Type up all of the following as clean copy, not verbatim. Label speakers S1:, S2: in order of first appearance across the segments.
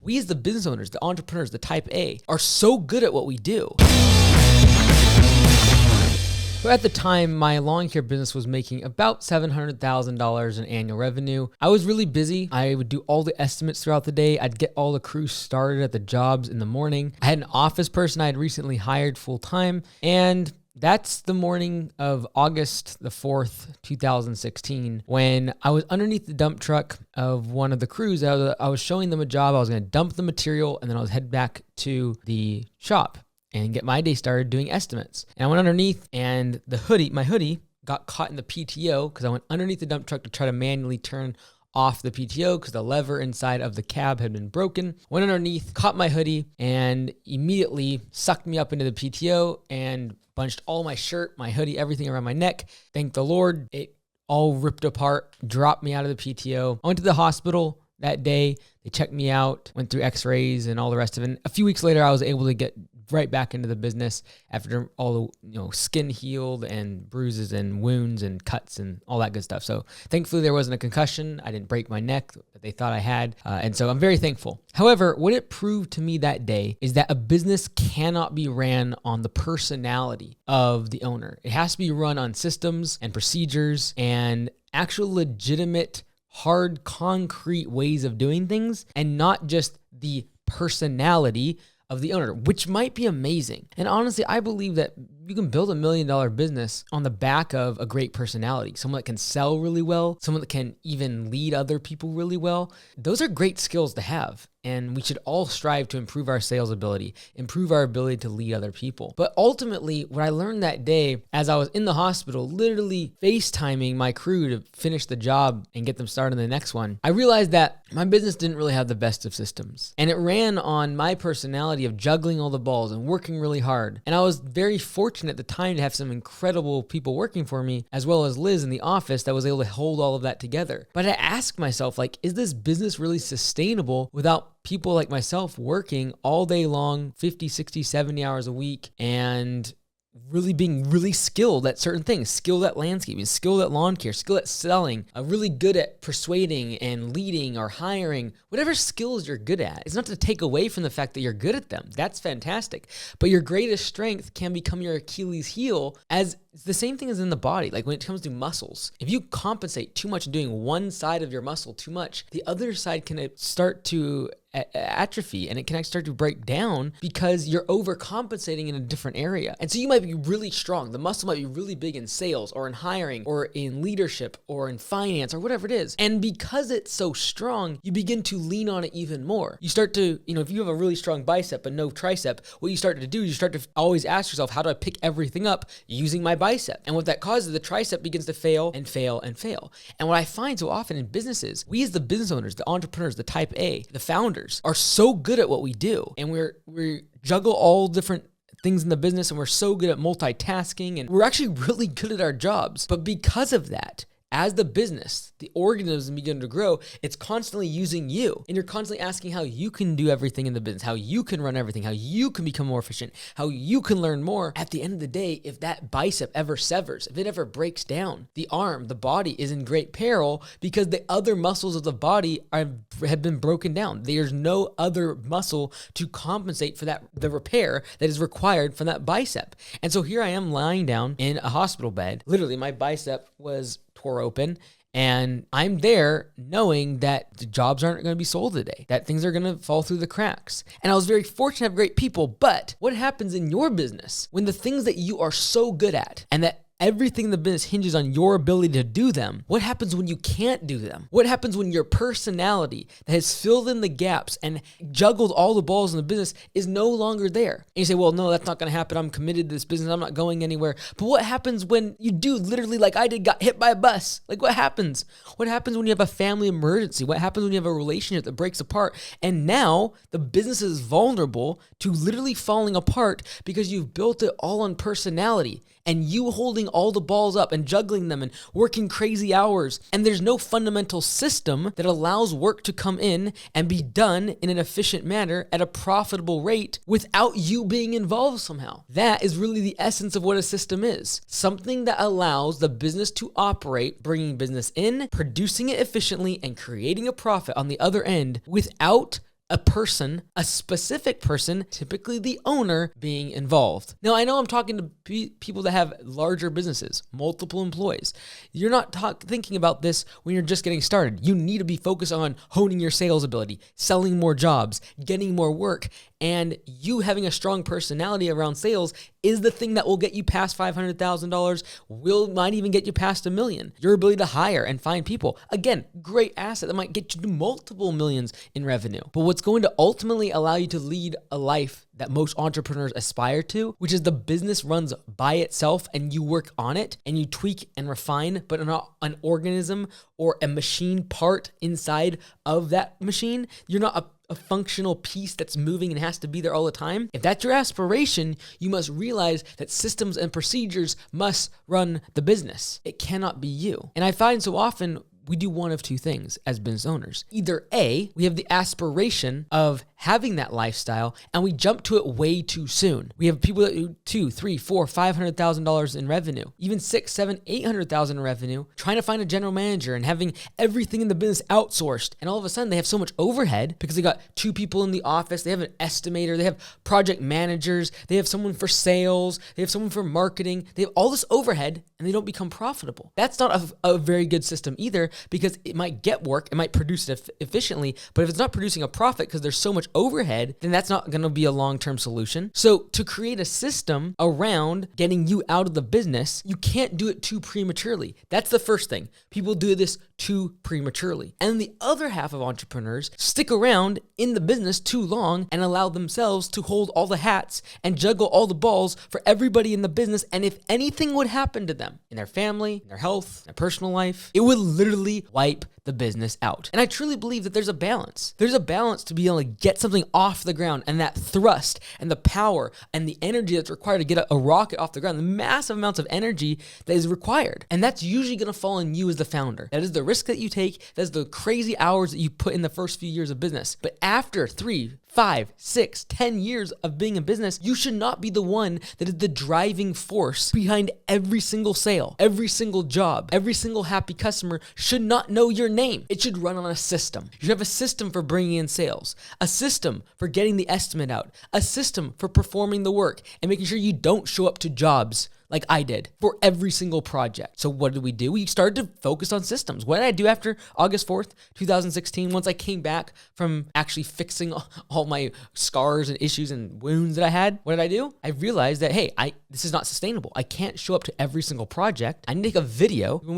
S1: We as the business owners, the entrepreneurs, the type A, are so good at what we do. So at the time, my lawn care business was making about $700,000 in annual revenue. I was really busy. I would do all the estimates throughout the day. I'd get all the crews started at the jobs in the morning. I had an office person I had recently hired full time, and that's the morning of August the 4th, 2016, when I was underneath the dump truck of one of the crews. I was showing them a job. I was going to dump the material, and then I was head back to the shop and get my day started doing estimates. And I went underneath, and my hoodie got caught in the PTO because I went underneath the dump truck to try to manually turn off the PTO because the lever inside of the cab had been broken. Went underneath, caught my hoodie, and immediately sucked me up into the PTO and bunched all my shirt, my hoodie, everything around my neck. Thank the Lord, it all ripped apart, dropped me out of the PTO. I went to the hospital that day. They checked me out, went through x-rays and all the rest of it. And a few weeks later, I was able to get right back into the business after all the skin healed and bruises and wounds and cuts and all that good stuff. So thankfully there wasn't a concussion. I didn't break my neck that they thought I had. And so I'm very thankful. However, what it proved to me that day is that a business cannot be ran on the personality of the owner. It has to be run on systems and procedures and actual legitimate, hard, concrete ways of doing things, and not just the personality of the owner, which might be amazing. And honestly, I believe that you can build $1 million business on the back of a great personality, someone that can sell really well, someone that can even lead other people really well. Those are great skills to have. And we should all strive to improve our sales ability, improve our ability to lead other people. But ultimately, what I learned that day as I was in the hospital, literally FaceTiming my crew to finish the job and get them started on the next one, I realized that my business didn't really have the best of systems. And it ran on my personality of juggling all the balls and working really hard. And I was very fortunate at the time to have some incredible people working for me, as well as Liz in the office that was able to hold all of that together. But I asked myself, is this business really sustainable without people like myself working all day long, 50, 60, 70 hours a week, and really being really skilled at certain things, skilled at landscaping, skilled at lawn care, skilled at selling, really good at persuading and leading or hiring, whatever skills you're good at. It's not to take away from the fact that you're good at them. That's fantastic. But your greatest strength can become your Achilles heel, as it's the same thing as in the body. Like when it comes to muscles, if you compensate too much in doing one side of your muscle too much, the other side can start to atrophy, and it can start to break down because you're overcompensating in a different area. And so you might be really strong. The muscle might be really big in sales or in hiring or in leadership or in finance or whatever it is. And because it's so strong, you begin to lean on it even more. You start to, if you have a really strong bicep but no tricep, what you start to do is you start to always ask yourself, how do I pick everything up using my bicep? And what that causes, the tricep begins to fail and fail and fail. And what I find so often in businesses, we as the business owners, the entrepreneurs, the type A, the founders, are so good at what we do, and we juggle all different things in the business, and we're so good at multitasking, and we're actually really good at our jobs. But because of that, as the business, the organism begin to grow, it's constantly using you. And you're constantly asking how you can do everything in the business, how you can run everything, how you can become more efficient, how you can learn more. At the end of the day, if that bicep ever severs, if it ever breaks down, the arm, the body is in great peril because the other muscles of the body have been broken down. There's no other muscle to compensate for the repair that is required from that bicep. And so here I am lying down in a hospital bed. Literally, my bicep was tore open, and I'm there knowing that the jobs aren't going to be sold today, that things are going to fall through the cracks. And I was very fortunate to have great people, but what happens in your business when the things that you are so good at and that everything in the business hinges on your ability to do them? What happens when you can't do them? What happens when your personality that has filled in the gaps and juggled all the balls in the business is no longer there? And you say, well, no, that's not going to happen. I'm committed to this business. I'm not going anywhere. But what happens when you do, literally like I did, got hit by a bus? Like what happens? What happens when you have a family emergency? What happens when you have a relationship that breaks apart? And now the business is vulnerable to literally falling apart because you've built it all on personality and you holding all the balls up and juggling them and working crazy hours. And there's no fundamental system that allows work to come in and be done in an efficient manner at a profitable rate without you being involved somehow. That is really the essence of what a system is. Something that allows the business to operate, bringing business in, producing it efficiently, and creating a profit on the other end without a person, a specific person, typically the owner, being involved. Now, I know I'm talking to people that have larger businesses, multiple employees. You're not thinking about this when you're just getting started. You need to be focused on honing your sales ability, selling more jobs, getting more work, and you having a strong personality around sales is the thing that will get you past $500,000, might even get you past $1 million. Your ability to hire and find people, again, great asset that might get you to multiple millions in revenue. But what's going to ultimately allow you to lead a life that most entrepreneurs aspire to, which is the business runs by itself and you work on it and you tweak and refine, but not an organism or a machine part inside of that machine. You're not a functional piece that's moving and has to be there all the time. If that's your aspiration, you must realize that systems and procedures must run the business. It cannot be you. And I find so often we do one of two things as business owners. Either A, we have the aspiration of having that lifestyle and we jump to it way too soon. We have people that do $200,000, $300,000, $400,000, $500,000 in revenue, even $600,000, $700,000, $800,000 in revenue, trying to find a general manager and having everything in the business outsourced. And all of a sudden they have so much overhead because they got 2 people in the office, they have an estimator, they have project managers, they have someone for sales, they have someone for marketing, they have all this overhead and they don't become profitable. That's not a very good system either, because it might get work, it might produce it efficiently, but if it's not producing a profit because there's so much overhead, then that's not going to be a long-term solution. So to create a system around getting you out of the business, you can't do it too prematurely. That's the first thing. People do this too prematurely. And the other half of entrepreneurs stick around in the business too long and allow themselves to hold all the hats and juggle all the balls for everybody in the business. And if anything would happen to them in their family, in their health, in their personal life, it would literally wipe the business out. And I truly believe that there's a balance. There's a balance to be able to get something off the ground, and that thrust and the power and the energy that's required to get a rocket off the ground, the massive amounts of energy that is required. And that's usually going to fall on you as the founder. That is the risk that you take. That's the crazy hours that you put in the first few years of business. But after 3, 5, 6, 10 years of being in business, you should not be the one that is the driving force behind every single sale, every single job, every single happy customer should not know your name. It should run on a system. You should have a system for bringing in sales, a system for getting the estimate out, a system for performing the work and making sure you don't show up to jobs like I did for every single project. So what did we do? We started to focus on systems. What did I do after August 4th, 2016, once I came back from actually fixing all my scars and issues and wounds that I had? What did I do? I realized that, hey, this is not sustainable. I can't show up to every single project. I need to take a video when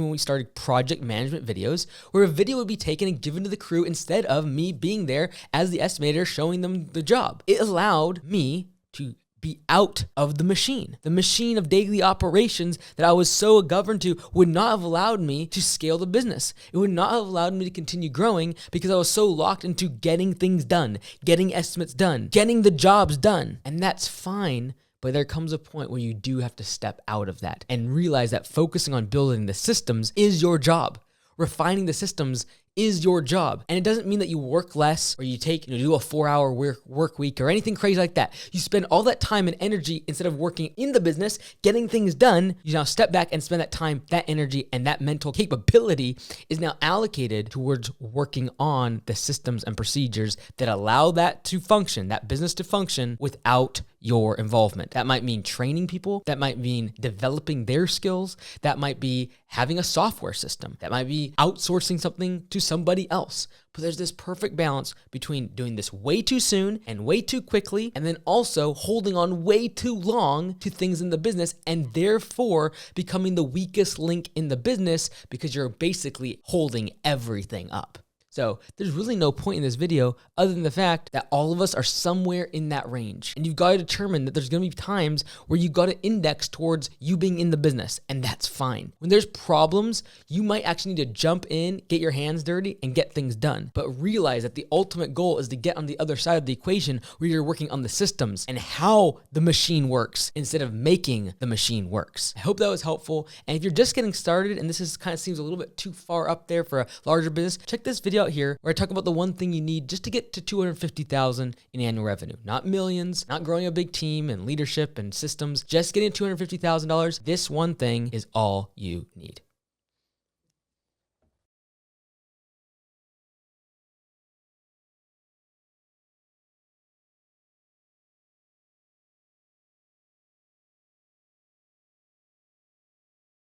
S1: we started project management videos, where a video would be taken and given to the crew instead of me being there as the estimator showing them the job. It allowed me to be out of the machine. The machine of daily operations that I was so governed to would not have allowed me to scale the business. It would not have allowed me to continue growing because I was so locked into getting things done, getting estimates done, getting the jobs done. And that's fine. But there comes a point where you do have to step out of that and realize that focusing on building the systems is your job. Refining the systems is your job. And it doesn't mean that you work less or you do a 4-hour work week or anything crazy like that. You spend all that time and energy instead of working in the business, getting things done. You now step back and spend that time, that energy, and that mental capability is now allocated towards working on the systems and procedures that allow that to function, that business to function without your involvement. That might mean training people. That might mean developing their skills. That might be having a software system. That might be outsourcing something to somebody else. But there's this perfect balance between doing this way too soon and way too quickly, and then also holding on way too long to things in the business and therefore becoming the weakest link in the business because you're basically holding everything up. So there's really no point in this video other than the fact that all of us are somewhere in that range. And you've got to determine that there's going to be times where you've got to index towards you being in the business, and that's fine. When there's problems, you might actually need to jump in, get your hands dirty, and get things done. But realize that the ultimate goal is to get on the other side of the equation where you're working on the systems and how the machine works instead of making the machine works. I hope that was helpful. And if you're just getting started and this kind of seems a little bit too far up there for a larger business, check this video out here where I talk about the one thing you need just to get to $250,000 in annual revenue. Not millions, not growing a big team and leadership and systems, just getting $250,000. This one thing is all you need.